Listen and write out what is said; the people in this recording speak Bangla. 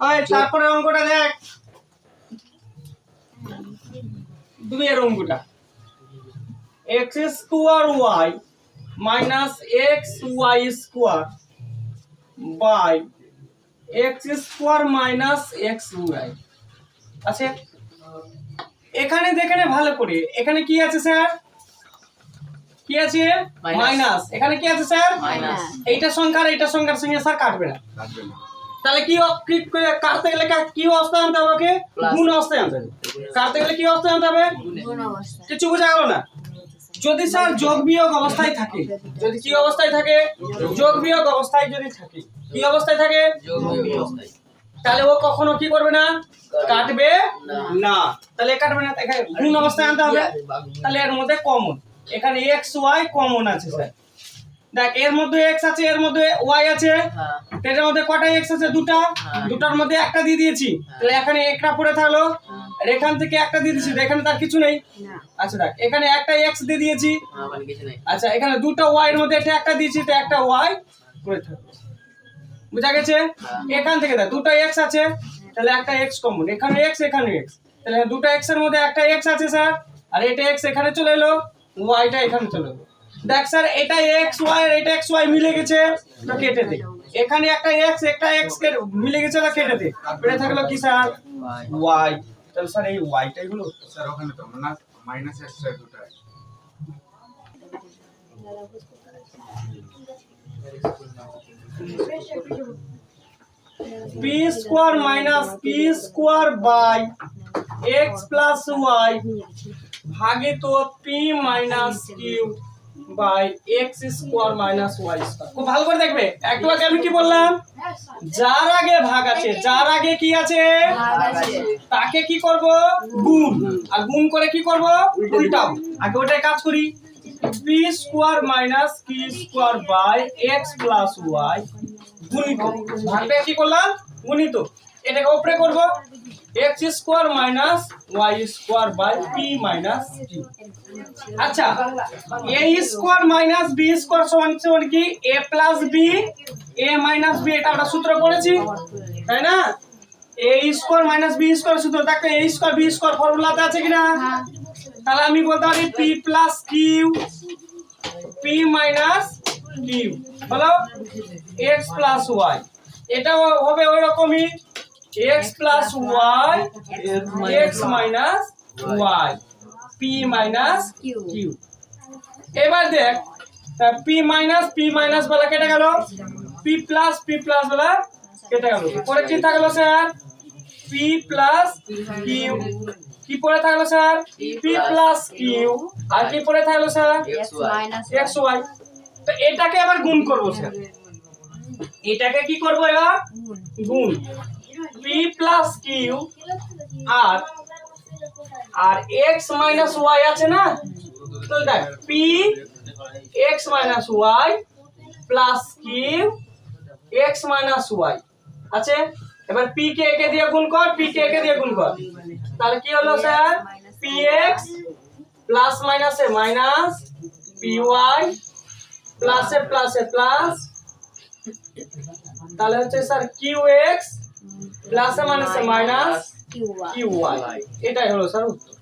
ওই তারপরে অঙ্কটা দেখ, 2 এর অঙ্কটা x square y minus xy square by x square minus xy। আচ্ছা এখানে দেখেন ভালো করে, এখানে কি আছে স্যার? কি আছে? মাইনাস। এখানে কি আছে স্যার? মাইনাস। এইটা সংখ্যা আর এইটা সংখ্যার সঙ্গে স্যার কাটবে না। তাহলে কি কাটতে গেলে কি অবস্থায় আনতে হবে? ওকে গুণ অবস্থায় আনতে হবে। কাটতে গেলে কি অবস্থায় আনতে হবে? গুণ অবস্থায়। কিছু বোঝা গেল না? যদি স্যার যোগ বিয়োগ অবস্থায় থাকে, যদি কি অবস্থায় থাকে? যোগ বিয়োগ অবস্থায় যদি থাকে, কি অবস্থায় থাকে? যোগ বিয়োগ অবস্থায়। তাহলে ও কখনো কি করবে না? কাটবে না। তাহলে কাটবে না, এখানে গুণ অবস্থায় আনতে হবে। তাহলে এর মধ্যে কমন, এখানে x y কমন আছে স্যার। দেখ এর মধ্যে x আছে, এর মধ্যে y আছে, এর মধ্যে কটা x আছে? দুটা। দুটার মধ্যে একটা দিয়ে দিয়েছি, তাহলে এখানে একটা পড়ে থাকলো। আর এখান থেকে একটা দিয়ে দিয়েছি, এখানে তার কিছু নেই। আচ্ছা দেখ এখানে একটা x দিয়ে দিয়েছি, মানে কিছু নেই। আচ্ছা এখানে দুটো y এর মধ্যে একটা দিয়েছি, তো একটা y পড়ে থাকলো। বুঝা গেছে? এখান থেকে দেখ দুটো x আছে, তাহলে একটা x কমন, এখানে x এখানে x, তাহলে দুটো x এর মধ্যে একটা x আছে স্যার, আর এটা x এখানে চলে এলো, y টা এখানে চলে এলো। দেখ স্যার এটা x y আর এটা x y মিলে গেছে, তো কেটে দে। এখানে একটা x একটা x কে মিলে গেছে, তো কেটে দে। পড়ে থাকলো কি স্যার? y। তাহলে স্যার এই y টাই হলো স্যার ওখানে তো না মাইনাস x এর দুটো p square minus p square by x plus y ভাগিত p minus q by x square minus y square. খুব ভালো করে দেখবে, একটু আগে আমি কি বললাম? যার আগে ভাগ আছে, যার আগে কি আছে? ভাগ আছে, তাকে কি করব? গুণ। আর গুণ করে কি করব? উল্টাও। আগে ওটাই কাজ করি। p square minus q square by x plus y গুণিত, ভাগটা কি করলাম? গুণিত। এটাকে উপরে করব, x square minus y square by p minus q। আচ্ছা a square minus b square সমান সমান কি? a plus b, a minus b, এটা আমরা সূত্র পড়েছি তাই না? a square minus b square সূত্র। দেখো a স্কয়ার b স্কয়ার ফর্মুলাতে আছে কিনা? তাহলে আমি বলতে পারি p plus q, p minus q হলো x প্লাস y। এটাও হবে ওই রকমই, x plus y x minus y p minus q। এবার দেখ p মাইনাস বলা কেটে গেল, p প্লাস বলা কেটে গেল। পরে কি থাকলো স্যার? p plus q। কি পড়ে থাকলো স্যার? p plus q। আর কি পড়ে থাকলো স্যার? x y। তো এটাকে আবার গুণ করব স্যার, এটাকে কি করব এবার? গুণ। p প্লাস q আর x মাইনাস y আছে না, তো দেখ p x minus y plus q x minus y আছে। এবার p কে একে দিয়ে গুণ কর, p কে একে দিয়ে গুণ কর, তাহলে কি হলো স্যার? px প্লাস মাইনাসে মাইনাস, py প্লাসে প্লাসে প্লাস, তাহলে হচ্ছে স্যার qx প্লাসে মাইনাসে মাইনাস qy। এটাই হলো স্যার উত্তর।